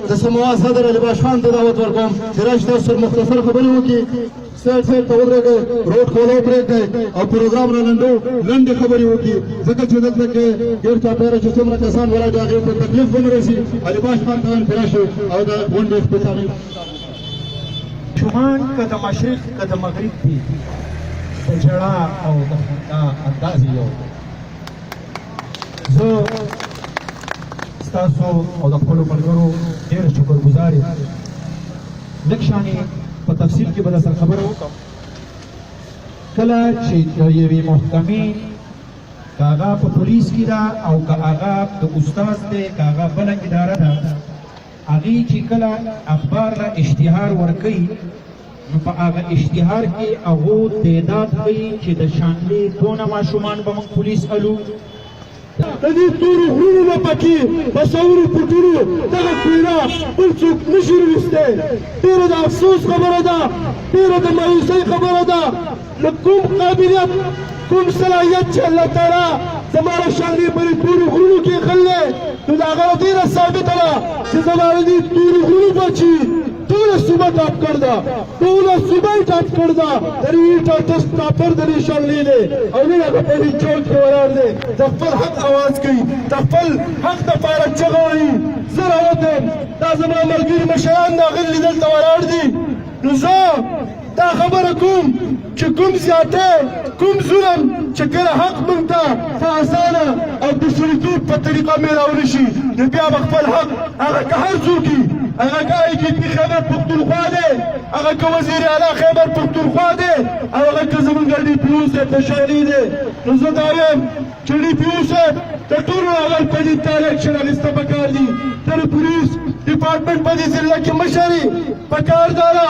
د سموا صدر علي باش خان ته دعوت ورکوم چې راشي تاسو سره مختصر خبرې وکړي سیټ ته ودرېږئ روډ فالو پرېږدئ او پروګرام را لنډو لنډې خبرې وکړي ځکه چې دلته کې ډېر چاپېره چې څومره کسان ولاړ دي هغې ته تکلیف ونه رسي علي باش خان ته ویل راشي او د غونډې اختتامي شمان که د مشرق که د مغرب دي د ژړا او د خندا انداز یو زه ستاسو او د خپلو ملګرو ډېر شکرګزار یم لږ شانې په تفصیل کې به درسره خبره وکړم کله چې د یوې محکمې که هغه په پولیس کې ده او که هغه د استاز دی که هغه بله اداره ده هغې چې کله اخبار له اشتهار ورکوي نو په هغه اشتهار کې هغو تعداد ښیي چې د شانګلې دونه ماشومان به موږ پولیس الو د دې تورو غرونو نه پکې په سورو پټونو دغه کویرا بل څوک نشي راویستی ډېره د افسوس خبره ده ډېره د مایوسۍ خبره ده له کوم قابلیت کوم صلاحیت چې الله تعالی زما له شانګلې په دې تورو غرونو کې ایښلی نو د هغه ډېره ثابته ده چې زما له دې تورو غرونو بچي ټوله صوبه ټاپ کړ ده ټوله صوبه یې ټاپ کړ ده د دې ټاپر د دې شانګلې دی او نن هغه په دې چوک کې ولاړ دی د خپل حق اواز کوي د خپل حق دپاره چغه وهي زه راوتم دا زما ملګري مشران راغلي دلته ولاړ دي نو زه دا خبره کوم چې کوم زیاتی کوم ظلم چې کله حق موږ ته په اسانه او په سړیتوب په طریقه میلاو نشي نو بیا به خپل حق هغه که هر څوک هغه که آی جي پي خیبر پښتونخوا دی هغه که وزیر اعلی خیبر پښتونخوا دی او هغه که زمونږ ډي پي او صاحب د شانګلې دی نو زه دا وایم چې ډي پي او صاحب د ټولو اول په دې ته الیکشن اخیسته پکار دي ته د پولیس ډپارټمنټ په دې ضلع کې مشر یې پکار دا ده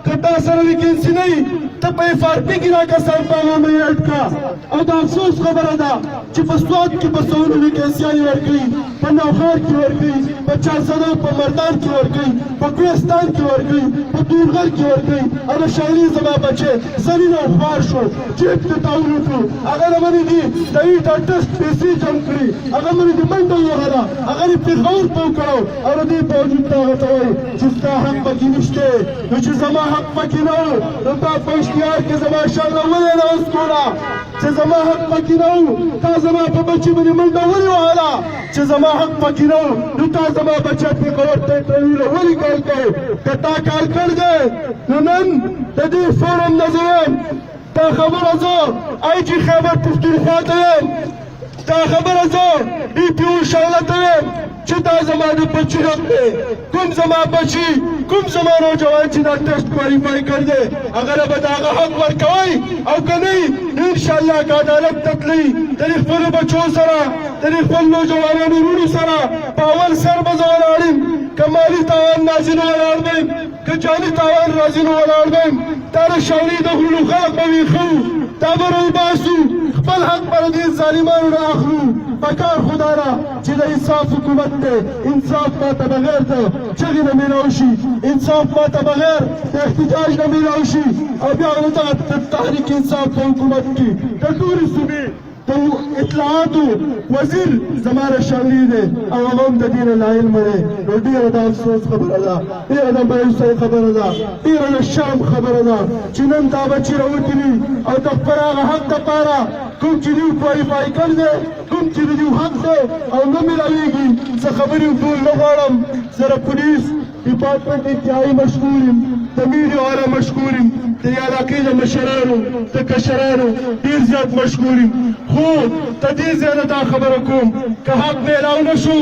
که تا سره ویکینسي نه وي ته په اف آر پي کې دا کسان په هغه باندې اډ کړه او د افسوس خبره ده چې په سوات کې په سونو ویکینسیانې ورکوي په نوښار کې ورکوي په چارسدو په مردان کې ورکوي په کوهستان کې ورکوي په دورغر کې ورکوي او د شانګلې زما بچی زمین او خوار شو جیب ته تاون وکړو هغه نه باندې دي د ایټا ټسټ پیسې جمع کړي هغه باندې دي منډه ووهله هغه یې پېښور ته وکړو او د دې باوجود ته هغه ته وایي چې ستا حق پکې نشته نو چې زما حق پکې نه و نو تا په اشتهار کې زما شانګله ولې اناونس کوله چې زما حق پکې نه و تا زما په بچي باندې منډه ولې وهله چې زما حق پکې نه و نو تا زما بچی پېښور ته انټرویو ولې کال کوو که تا کال کړ دی نو نن د دې فورم نه زه یم دا خبره زه آی جي خیبر پښتونخوا ته یم دا خبره زه ډي پي او شانګله ته یم چې دا زما د بچي حق دی کوم زما بچي کوم زما نوجوان چې دا ټسټ کوالیفای کړ دی هغه له به د هغه حق ورکوئ او که نه نو انشاءالله که عدالت ته تلئ د دې خپلو بچو سره د دې خپل نوجوانانو وروڼو سره په اول سر به زه ولاړ یم که مالي تاوان نازي نه ولاړ بیم که جاني تاوان راځي نه ولاړ بیم دا د شانګلې د غرونو خلک به ویښو دا به راوباسو خپل حق به د دې ظالمانو نه اخلو پکار خدا را چې د انصاف حکومت دی انصاف ماته بغیر د چغې نه میلاو شي انصاف ماته بغیر د احتجاج نه میلاو شي او بیا د دغه تحریک انصاف په حکومت کې د ټولې صوبې د اطلاعاتو وزیر زما د شانګلې دی او هغه هم د دې نه ناعلمه دی نو ډېره د افسوس خبره ده ډېره د مایوسۍ خبره ده ډېره د شرم خبره ده چې نن دا بچي راوتلي او د خپل هغه حق دپاره کوم چې دوی کوالیفای کړ دی کوم چې د دوی حق دی او نه میلاویږي زه خبرې ټول نه غواړم زه د پولیس ډپارټمنټ انتهایي مشکور یم د میډیا والا مشکور یم د دې علاقې د مشرانو د کشرانو ډېر زیات مشکور یم خو د دې ځای نه دا خبره کوم که حق میلاو نه شو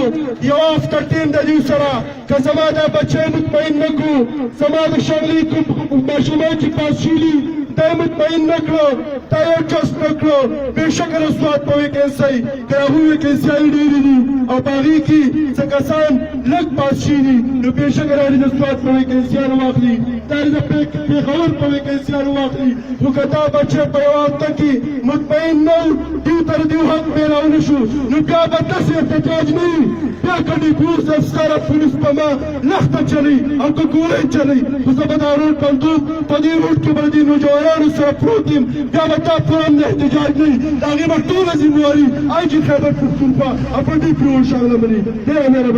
یو افټر ټیم د دوی سره که زما دا بچی مطمئن نه کړو زما د شانګلې کوم ماشومان چې پاس شولي دا یې مطمئن نه کړو دا یې ټسټ نه کړو بېشکه د سوات په ویکینسۍ که هغوی ویکینسیانې ډېرې دي او په هغې کې څه کسان لږ پاس شوي دي نو بېشکه دا د سوات په ویکینسیانو واخلي دا د پېښور په ویکینسیانو واخلي خو که دا بچی په یوه هفته کې مطمئن نه و دوی ته د دوی حق میلاو نه شو نو بیا به داسې احتجاج نه وي بیا که ډي پي او صاحب سره پولیس په ما لخته چلی او که ګولۍ چلی خو زه به دا روډ بندوق په دې روډ کې به د دې نوجوانانو سره پروت یم بیا به دا پرم د احتجاج نه وي د هغې به ټوله ذمواري آی جي خیبر پښتونخوا او په ډي پي او شانګله باندې ډېره مهرباني